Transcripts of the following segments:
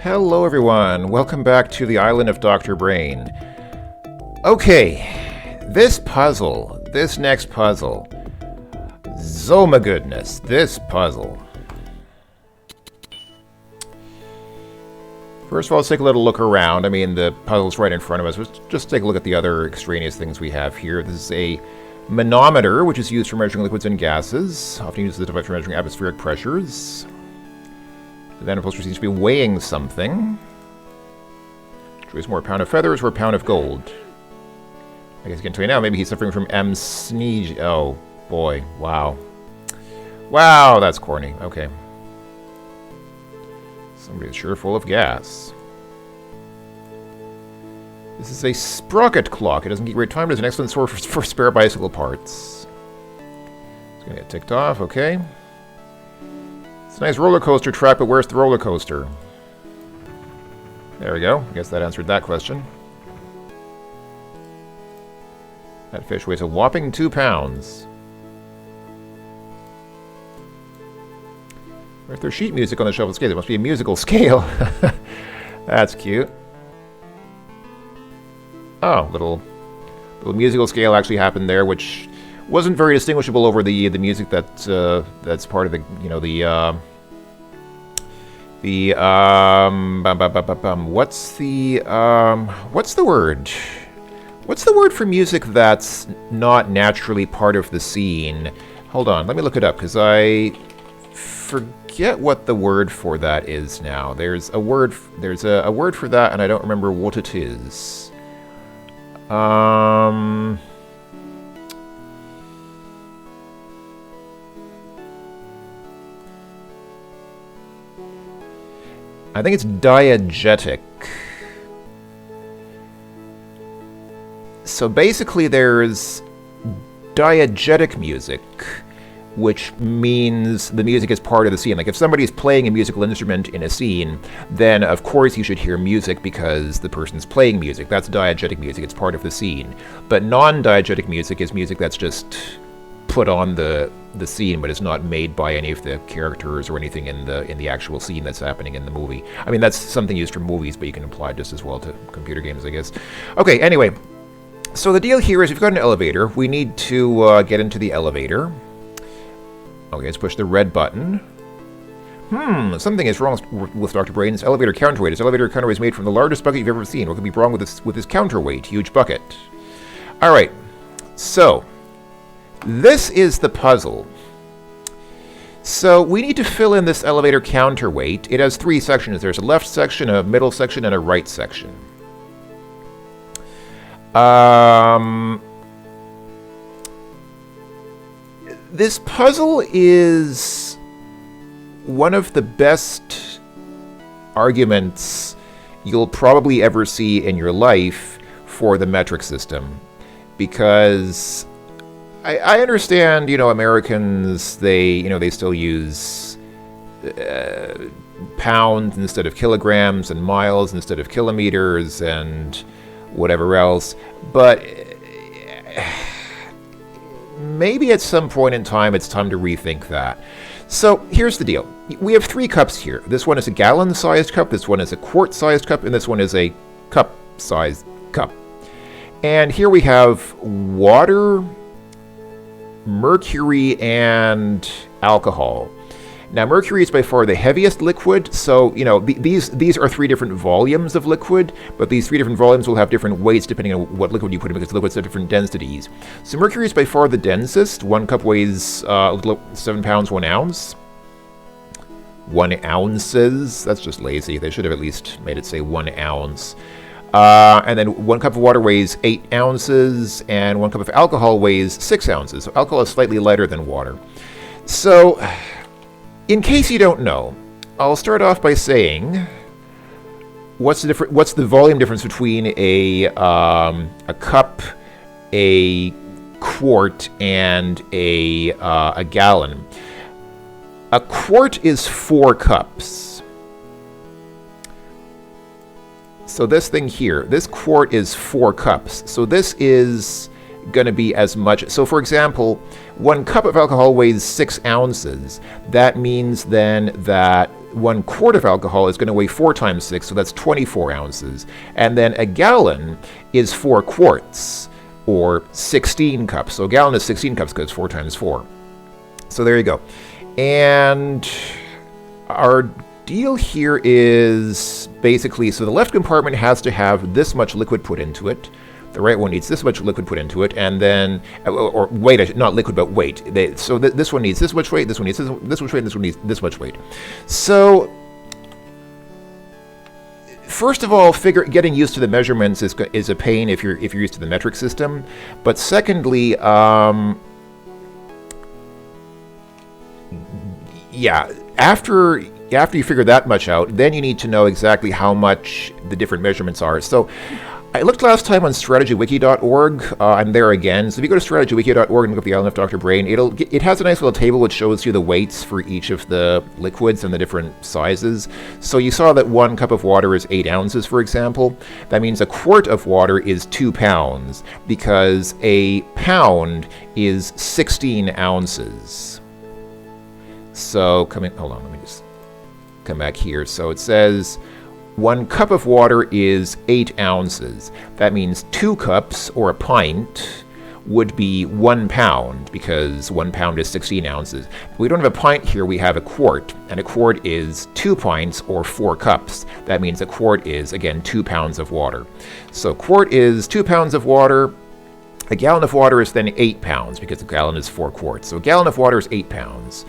Hello everyone, welcome back to the island of Dr. Brain. Okay, this next puzzle. Oh my goodness, this puzzle. First of all, let's take a little look around. I mean, the puzzle's right in front of us. Let's just take a look at the other extraneous things we have here. This is a manometer, which is used for measuring liquids and gases. Often used as a device for measuring atmospheric pressures. The nanoposter seems to be weighing something. Choice more, a pound of feathers or a pound of gold. I guess I can tell you now, maybe he's suffering from sneeze. Oh, boy. Wow. Wow, that's corny. Okay. Somebody's sure full of gas. This is a sprocket clock. It doesn't keep great time. It is an excellent source for spare bicycle parts. It's going to get ticked off. Okay. It's a nice roller coaster track, but where's the roller coaster? There we go. I guess that answered that question. That fish weighs a whopping 2 pounds. If there's sheet music on the shelf of scale, there must be a musical scale. That's cute. Oh, little musical scale actually happened there, which wasn't very distinguishable over the music that's part of the what's the word? What's the word for music that's not naturally part of the scene? Hold on, let me look it up because I forget what the word for that is now. There's a word for that, and I don't remember what it is. I think it's diegetic. So basically there's diegetic music, which means the music is part of the scene. Like if somebody's playing a musical instrument in a scene, then of course you should hear music because the person's playing music. That's diegetic music, it's part of the scene. But non-diegetic music is music that's just put on the scene, but it's not made by any of the characters or anything in the actual scene that's happening in the movie. I mean, that's something used for movies, but you can apply just as well to computer games, I guess. Okay, anyway. So the deal here is we've got an elevator. We need to get into the elevator. Okay, let's push the red button. Something is wrong with Dr. Brain's elevator counterweight. His elevator counterweight is made from the largest bucket you've ever seen. What could be wrong with this counterweight? Huge bucket. All right, so this is the puzzle. So we need to fill in this elevator counterweight. It has 3 sections. There's a left section, a middle section, and a right section. This puzzle is one of the best arguments you'll probably ever see in your life for the metric system. Because I understand, Americans, they still use pounds instead of kilograms and miles instead of kilometers and whatever else. But maybe at some point in time, it's time to rethink that. So here's the deal. We have 3 cups here. This one is a gallon-sized cup, this one is a quart-sized cup, and this one is a cup-sized cup. And here we have water, mercury, and alcohol. Now, mercury is by far the heaviest liquid, so, these are 3 different volumes of liquid, but these 3 different volumes will have different weights depending on what liquid you put in, because the liquids have different densities. So mercury is by far the densest. 1 cup weighs 7 pounds, 1 ounce. 1 ounces, that's just lazy. They should have at least made it say 1 ounce. And then 1 cup of water weighs 8 ounces, and 1 cup of alcohol weighs 6 ounces. So alcohol is slightly lighter than water. So in case you don't know, I'll start off by saying what's the volume difference between a cup, a quart, and a gallon. A quart is 4 cups. So this thing here, this quart is 4 cups. So this is going to be as much. So for example, 1 cup of alcohol weighs 6 ounces. That means then that 1 quart of alcohol is going to weigh 4 times 6, so that's 24 ounces. And then a gallon is 4 quarts, or 16 cups. So a gallon is 16 cups because 4 times 4. So there you go. And our deal here is basically, so the left compartment has to have this much liquid put into it. The right one needs this much liquid put into it, and then, or weight, not liquid, but weight. This one needs this much weight, this one needs this much weight, and this one needs this much weight. So, first of all, getting used to the measurements is a pain if you're used to the metric system. But secondly, yeah, after you figure that much out, then you need to know exactly how much the different measurements are. So, I looked last time on strategywiki.org. I'm there again. So if you go to strategywiki.org and look up the Island of Dr. Brain, it has a nice little table which shows you the weights for each of the liquids and the different sizes. So you saw that 1 cup of water is 8 ounces, for example. That means a quart of water is 2 pounds, because a pound is 16 ounces. So hold on, let me just come back here. So it says 1 cup of water is 8 ounces. That means 2 cups, or a pint, would be 1 pound, because 1 pound is 16 ounces. We don't have a pint here, we have a quart, and a quart is 2 pints, or 4 cups. That means a quart is, again, 2 pounds of water. So quart is 2 pounds of water. A gallon of water is then 8 pounds, because a gallon is 4 quarts. So a gallon of water is 8 pounds.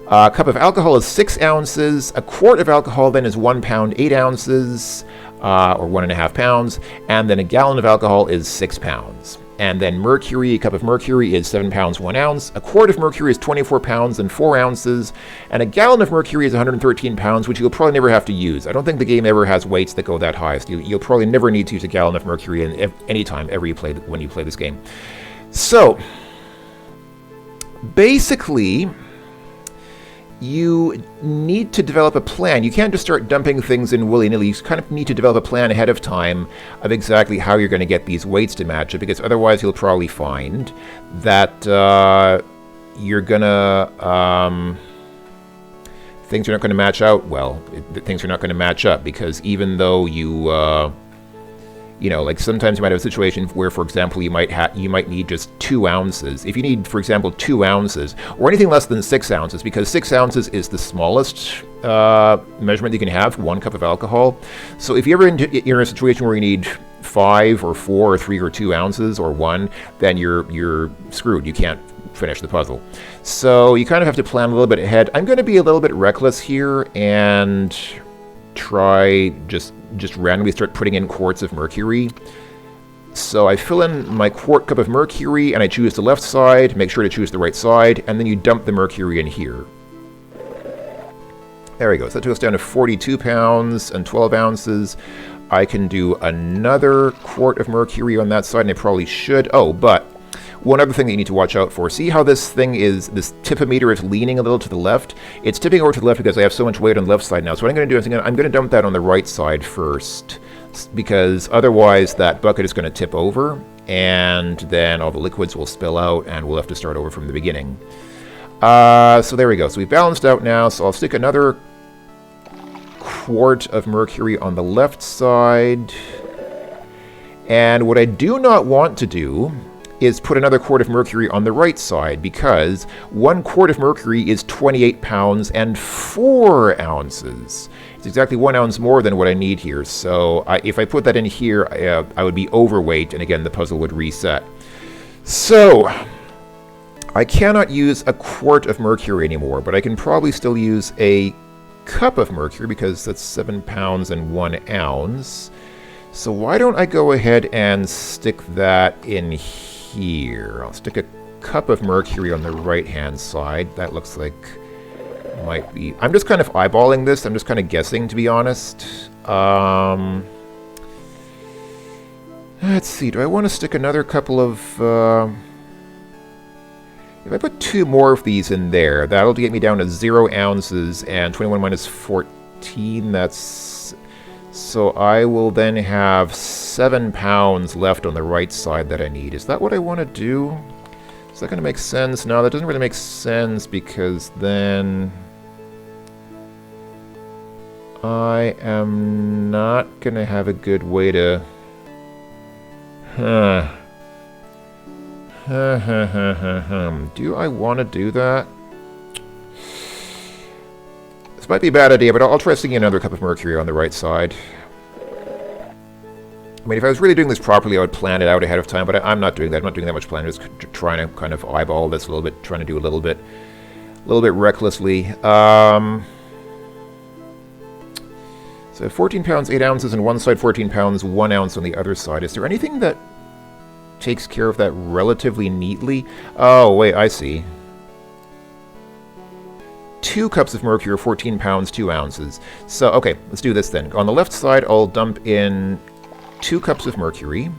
A cup of alcohol is 6 ounces. A quart of alcohol then is 1 pound, 8 ounces, or 1.5 pounds. And then a gallon of alcohol is 6 pounds. And then mercury, a cup of mercury is 7 pounds, 1 ounce. A quart of mercury is 24 pounds and 4 ounces. And a gallon of mercury is 113 pounds, which you'll probably never have to use. I don't think the game ever has weights that go that high. So you'll probably never need to use a gallon of mercury any time when you play this game. So, basically, you need to develop a plan. You can't just start dumping things in willy-nilly. You kind of need to develop a plan ahead of time of exactly how you're going to get these weights to match it, because otherwise you'll probably find that you're going to... things are not going to match out well. Things are not going to match up, because even though you know, like sometimes you might have a situation where, for example, you might need just 2 ounces. If you need, for example, 2 ounces, or anything less than 6 ounces, because 6 ounces is the smallest measurement you can have, 1 cup of alcohol. So if you're in a situation where you need 5 or 4 or 3 or 2 ounces or 1, then you're screwed. You can't finish the puzzle. So you kind of have to plan a little bit ahead. I'm going to be a little bit reckless here and try just randomly start putting in quarts of mercury. So I fill in my quart cup of mercury and I choose the left side, make sure to choose the right side, and then you dump the mercury in here. There we go. So that took us down to 42 pounds and 12 ounces. I can do another quart of mercury on that side, and I probably should. Oh, but one other thing that you need to watch out for. See how this tipometer is leaning a little to the left? It's tipping over to the left because I have so much weight on the left side now. So what I'm going to do is I'm going to dump that on the right side first, because otherwise that bucket is going to tip over, and then all the liquids will spill out, and we'll have to start over from the beginning. So there we go. So we've balanced out now. So I'll stick another quart of mercury on the left side. And what I do not want to do is put another quart of mercury on the right side, because 1 quart of mercury is 28 pounds and 4 ounces. It's exactly 1 ounce more than what I need here. So if I put that in here, I would be overweight, and again, the puzzle would reset. So I cannot use a quart of mercury anymore, but I can probably still use a cup of mercury, because that's 7 pounds and 1 ounce. So why don't I go ahead and stick that in here? I'll stick a cup of mercury on the right-hand side. That looks like might be... I'm just kind of eyeballing this. I'm just kind of guessing, to be honest. Let's see. Do I want to stick another couple of... if I put 2 more of these in there, that'll get me down to 0 ounces, and 21 minus 14, that's... So I will then have 7 pounds left on the right side that I need. Is that what I want to do? Is that going to make sense? No, that doesn't really make sense, because then... I am not going to have a good way to... Do I want to do that? This might be a bad idea, but I'll try sticking another cup of mercury on the right side. I mean, if I was really doing this properly, I would plan it out ahead of time, but I'm not doing that. I'm not doing that much planning. I'm just trying to kind of eyeball this a little bit, trying to do a little bit recklessly. So 14 pounds, 8 ounces on one side, 14 pounds, 1 ounce on the other side. Is there anything that takes care of that relatively neatly? Oh, wait, I see. 2 cups of mercury, 14 pounds, 2 ounces. So, okay, let's do this then. On the left side, I'll dump in 2 cups of mercury.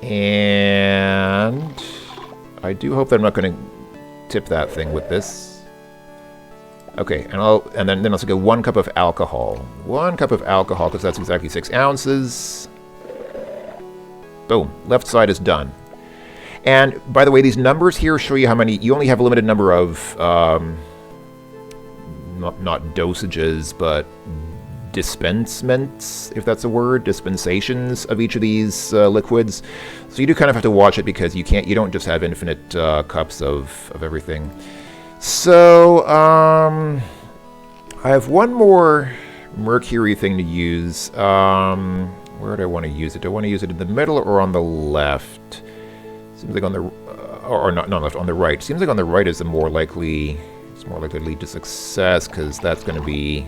And I do hope that I'm not going to tip that thing with this. Okay, and then I'll get 1 cup of alcohol. 1 cup of alcohol, because that's exactly 6 ounces. Boom. Left side is done. And, by the way, these numbers here show you how many... You only have a limited number of... not dosages, but dispensements, if that's a word, dispensations of each of these liquids. So you do kind of have to watch it because you don't just have infinite cups of everything. So I have one more mercury thing to use. Where do I want to use it? Do I want to use it in the middle or on the left? Seems like on the or not left, on the right. Seems like on the right is the more likely. It's more likely to lead to success because that's going to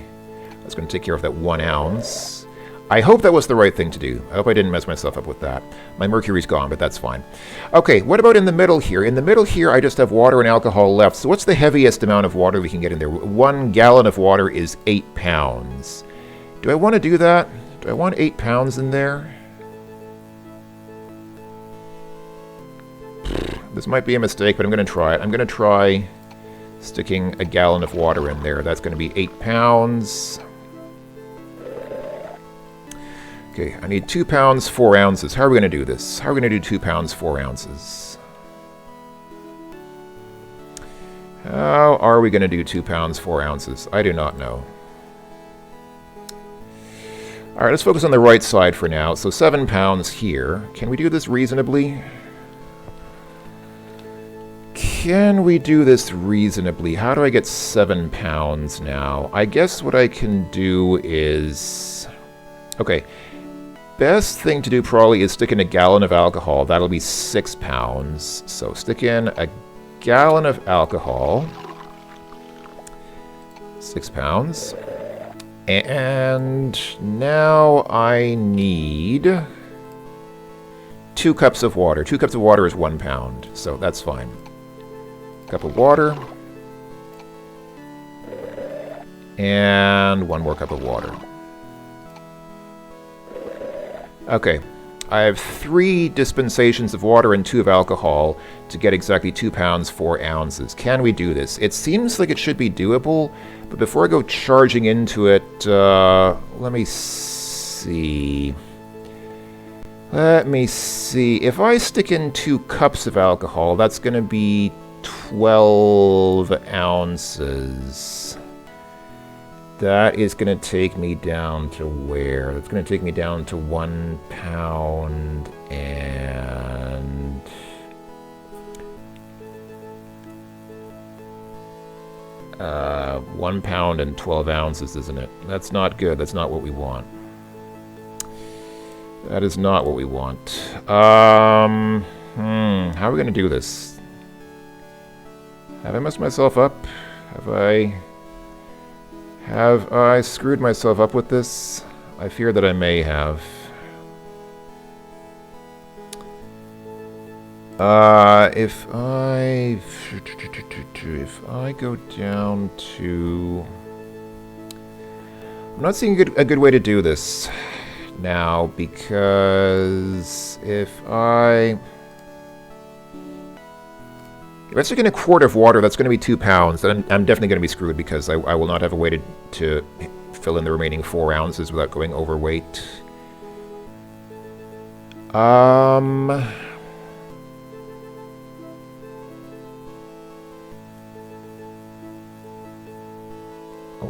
take care of that 1 ounce. I hope that was the right thing to do. I hope I didn't mess myself up with that. My mercury's gone, but that's fine. Okay, what about in the middle here? In the middle here, I just have water and alcohol left. So what's the heaviest amount of water we can get in there? 1 gallon of water is 8 pounds. Do I want to do that? Do I want 8 pounds in there? This might be a mistake, but I'm going to try it. I'm going to try sticking a gallon of water in there. That's going to be 8 pounds. Okay, I need 2 pounds, 4 ounces. How are we going to do this? How are we going to do 2 pounds, 4 ounces? How are we going to do 2 pounds, 4 ounces? I do not know. Alright, let's focus on the right side for now. So 7 pounds here. Can we do this reasonably? Can we do this reasonably? How do I get 7 pounds now? I guess what I can do is... Okay. Best thing to do probably is stick in a gallon of alcohol. That'll be 6 pounds. So stick in a gallon of alcohol. 6 pounds. And now I need 2 cups of water. 2 cups of water is 1 pound. So that's fine. Cup of water. And 1 more cup of water. Okay. I have 3 dispensations of water and 2 of alcohol to get exactly 2 pounds, 4 ounces. Can we do this? It seems like it should be doable, but before I go charging into it, let me see. Let me see. If I stick in 2 cups of alcohol, that's going to be 12 ounces. That is going to take me down to where? That's going to take me down to 1 pound and... 1 pound and 12 ounces, isn't it? That's not good. That's not what we want. That is not what we want. How are we going to do this? Have I messed myself up? Have I screwed myself up with this? I fear that I may have. If I go down to... I'm not seeing a good way to do this now, because if I stick in a quart of water, that's going to be 2 pounds. Then I'm definitely going to be screwed because I will not have a way to fill in the remaining 4 ounces without going overweight.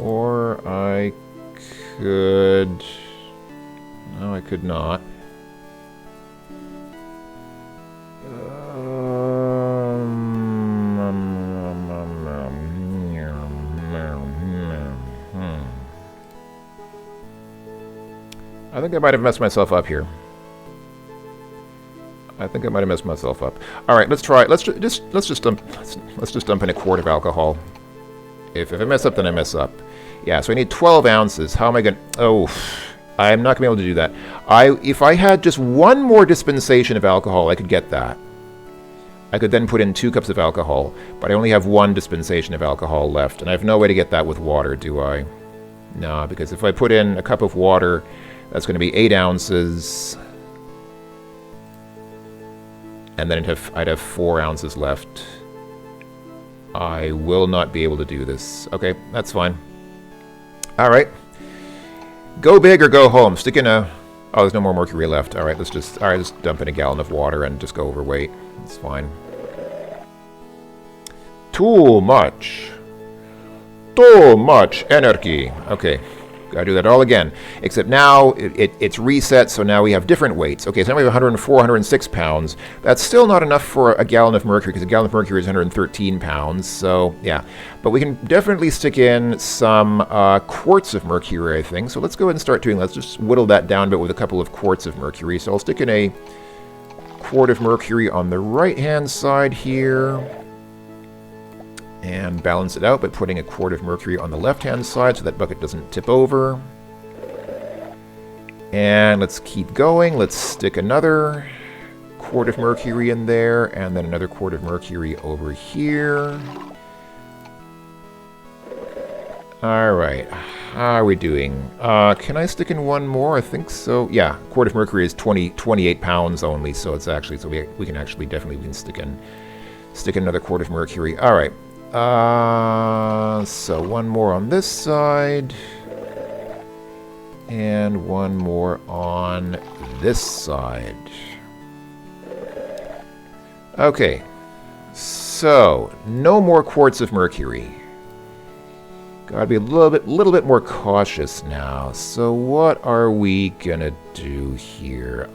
Or I could... No, I could not. I think I might have messed myself up here. I think I might have messed myself up. All right, let's try. Let's just dump in a quart of alcohol. If I mess up, then I mess up. Yeah, so I need 12 ounces. How am I gonna? Oh, I'm not gonna be able to do that. If I had just one more dispensation of alcohol, I could get that. I could then put in 2 cups of alcohol, but I only have 1 dispensation of alcohol left, and I have no way to get that with water, do I? No, because if I put in a cup of water, that's going to be 8 ounces. And then I'd have 4 ounces left. I will not be able to do this. Okay, that's fine. All right. Go big or go home. Stick in a... Oh, there's no more mercury left. All right, let's just dump in a gallon of water and just go overweight. It's fine. Too much. Too much energy. Okay. Gotta do that all again. Except now it's reset, so now we have different weights. Okay, so now we have 104, 106 pounds. That's still not enough for a gallon of mercury, because a gallon of mercury is 113 pounds. So, yeah. But we can definitely stick in some quarts of mercury, I think. So let's go ahead and start doing that. Let's just whittle that down a bit with a couple of quarts of mercury. So I'll stick in a quart of mercury on the right-hand side here. And balance it out by putting a quart of mercury on the left-hand side so that bucket doesn't tip over. And let's keep going. Let's stick another quart of mercury in there, and then another quart of mercury over here. Alright, how are we doing? Can I stick in one more? I think so. Yeah, a quart of mercury is 28 pounds only, so it's actually, so we can actually definitely stick in another quart of mercury. Alright. So one more on this side, and one more on this side. Okay, so no more quarts of mercury. Gotta be a little bit more cautious now. So what are we gonna do here?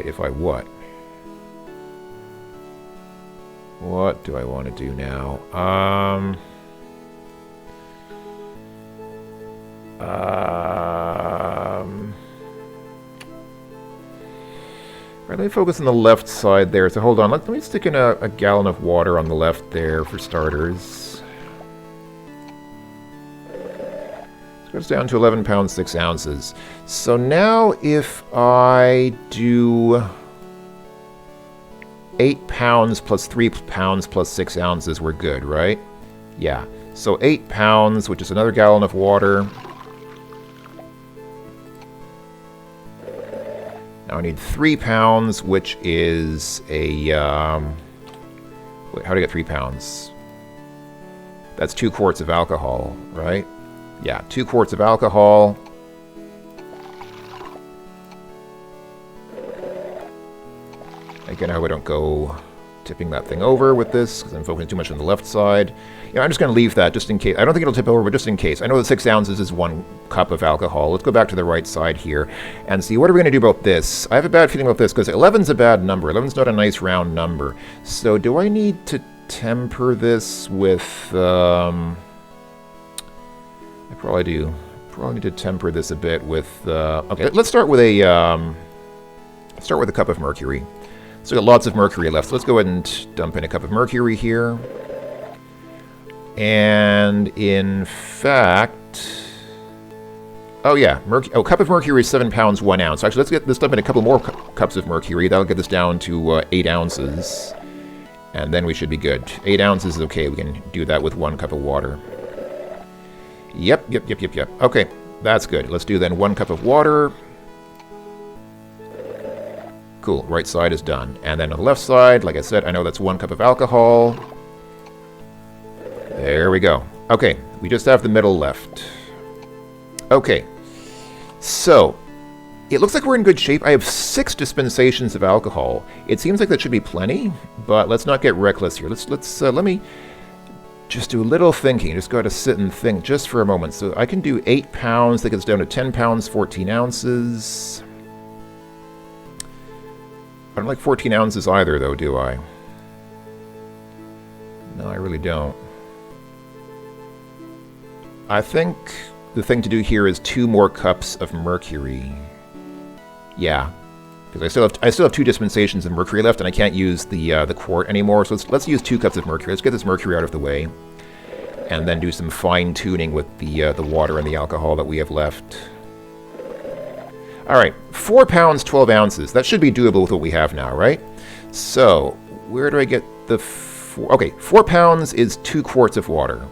If I what? What do I want to do now? Right, let me focus on the left side there. So hold on, let me stick in a gallon of water on the left there for starters. It goes down to 11 pounds, 6 ounces. So now if I do 8 pounds plus 3 pounds plus 6 ounces, we're good, right? Yeah. So 8 pounds, which is another gallon of water. Now I need 3 pounds, which is a... wait, how do I get 3 pounds? That's 2 quarts of alcohol, right? Yeah, 2 quarts of alcohol. Again, I hope I don't go tipping that thing over with this, because I'm focusing too much on the left side. Yeah, I'm just going to leave that just in case. I don't think it'll tip over, but just in case. I know that 6 ounces is 1 cup of alcohol. Let's go back to the right side here and see what are we going to do about this. I have a bad feeling about this, because 11's a bad number. 11's not a nice round number. So do I need to temper this with... I probably do. Probably need to temper this a bit with... okay, let's start with a cup of mercury. So we've got lots of mercury left. So let's go ahead and dump in a cup of mercury here. And in fact... Oh yeah, a cup of mercury is 7 pounds, 1 ounce. Actually, let's dump in a couple more cups of mercury. That'll get this down to 8 ounces. And then we should be good. 8 ounces is okay. We can do that with 1 cup of water. Yep. Okay, that's good. Let's do then 1 cup of water. Cool, right side is done. And then on the left side, like I said, I know that's 1 cup of alcohol. There we go. Okay, we just have the middle left. Okay, so it looks like we're in good shape. I have 6 dispensations of alcohol. It seems like that should be plenty, but let's not get reckless here. Let me just do a little thinking. Just got to sit and think just for a moment. So I can do 8 pounds. That gets down to 10 pounds, 14 ounces. I don't like 14 ounces either, though, do I? No, I really don't. I think the thing to do here is 2 more cups of mercury. Yeah, because I still have 2 dispensations of mercury left, and I can't use the quart anymore. So let's use 2 cups of mercury. Let's get this mercury out of the way, and then do some fine tuning with the water and the alcohol that we have left. All right, 4 pounds, 12 ounces. That should be doable with what we have now, right? So where do I get the? Okay, 4 pounds is 2 quarts of water.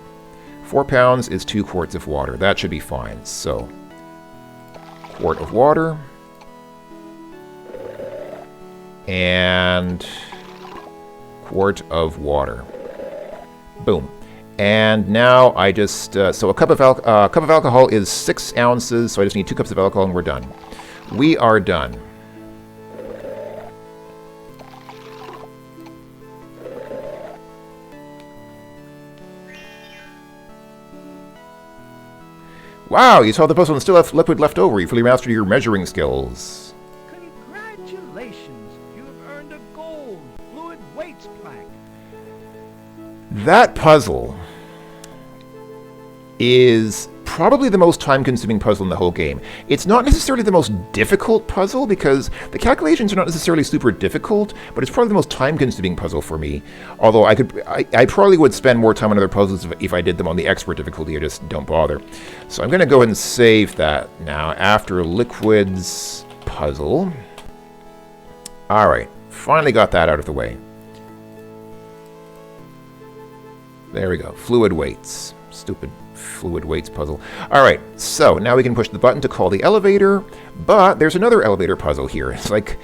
4 pounds is 2 quarts of water. That should be fine. So, quart of water. And quart of water. Boom. And now I just... so a cup of alcohol is 6 ounces, so I just need 2 cups of alcohol and we're done. We are done. Wow, you solved the puzzle and still have liquid left over. You fully mastered your measuring skills. Congratulations! You have earned a gold fluid weights plaque. That puzzle is probably the most time-consuming puzzle in the whole game. It's not necessarily the most difficult puzzle because the calculations are not necessarily super difficult, but it's probably the most time-consuming puzzle for me. Although I probably would spend more time on other puzzles if I did them on the expert difficulty. I just don't bother. So I'm going to go ahead and save that now after liquids puzzle. All right, finally got that out of the way. There we go. Fluid weights. Stupid fluid weights puzzle. All right, so now we can push the button to call the elevator, but there's another elevator puzzle here. It's like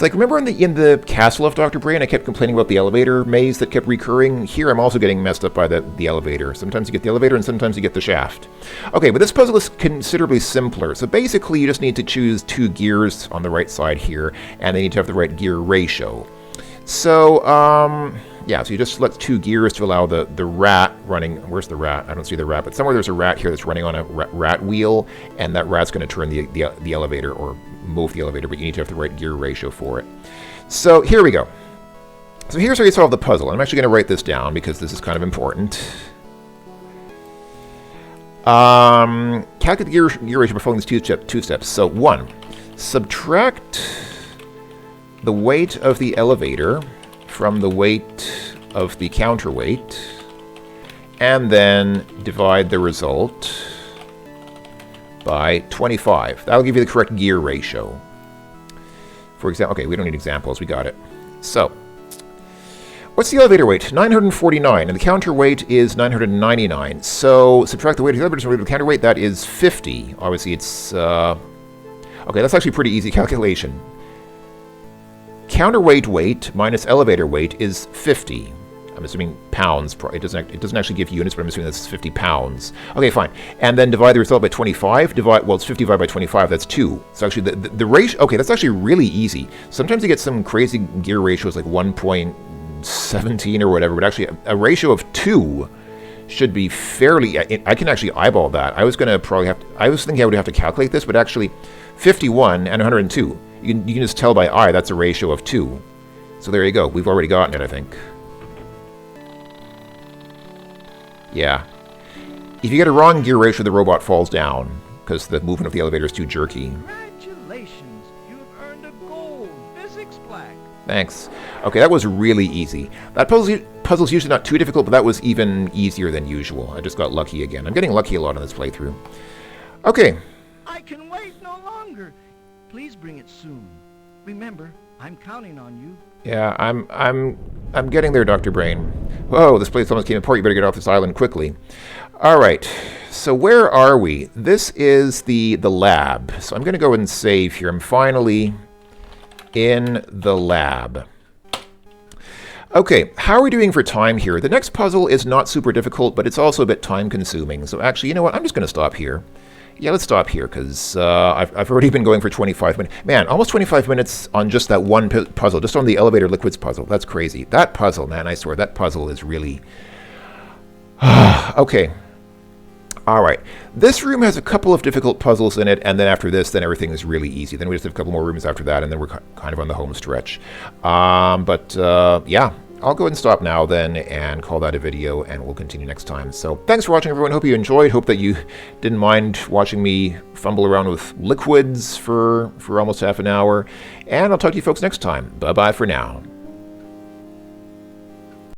remember in the castle of Dr. Brain, I kept complaining about the elevator maze that kept recurring. Here I'm also getting messed up by the elevator. Sometimes you get the elevator and sometimes you get the shaft. Okay, but this puzzle is considerably simpler. So basically you just need to choose 2 gears on the right side here, and they need to have the right gear ratio. So, yeah, so you just select 2 gears to allow the rat running. Where's the rat? I don't see the rat, but somewhere there's a rat here that's running on a rat wheel, and that rat's going to turn the elevator or move the elevator, but you need to have the right gear ratio for it. So here we go. So here's how you solve the puzzle. I'm actually going to write this down because this is kind of important. Calculate the gear ratio by following these 2 steps. So 1, subtract the weight of the elevator from the weight of the counterweight, and then divide the result by 25. That'll give you the correct gear ratio. For example, okay, we don't need examples, we got it. So, what's the elevator weight? 949, and the counterweight is 999. So, subtract the weight of the elevator from the counterweight, that is 50. Obviously, it's, okay, that's actually a pretty easy calculation. Counterweight weight minus elevator weight is 50. I'm assuming pounds. It doesn't actually give units, but I'm assuming that's 50 pounds. Okay, fine. And then divide the result by 25. Well, it's 50 divided by 25. That's 2. So actually, the ratio. Okay, that's actually really easy. Sometimes you get some crazy gear ratios like 1.17 or whatever, but actually a ratio of 2 should be fairly. I can actually eyeball that. I was thinking I would have to calculate this, but actually, 51 and 102. You can just tell by eye that's a ratio of 2. So there you go. We've already gotten it, I think. Yeah. If you get a wrong gear ratio, the robot falls down because the movement of the elevator is too jerky. Congratulations! You've earned a gold physics plaque. Thanks. Okay, that was really easy. That puzzle's usually not too difficult, but that was even easier than usual. I just got lucky again. I'm getting lucky a lot in this playthrough. Okay. I can wait no longer. Please bring it soon. Remember, I'm counting on you. Yeah, I'm getting there, Dr. Brain. Whoa, this place almost came apart. You better get off this island quickly. All right, so where are we? This is the lab. So I'm going to go ahead and save here. I'm finally in the lab. Okay, how are we doing for time here? The next puzzle is not super difficult, but it's also a bit time consuming. So actually, you know what? I'm just going to stop here. Yeah, let's stop here because I've already been going for 25 minutes. Man, almost 25 minutes on just that one puzzle, just on the elevator liquids puzzle. That's crazy. That puzzle, man, I swear, that puzzle is really... Okay. All right. This room has a couple of difficult puzzles in it, and then after this, then everything is really easy. Then we just have a couple more rooms after that, and then we're kind of on the home stretch. Yeah, I'll go ahead and stop now then and call that a video, and we'll continue next time. So thanks for watching, everyone. Hope you enjoyed. Hope that you didn't mind watching me fumble around with liquids for almost half an hour. And I'll talk to you folks next time. Bye-bye for now.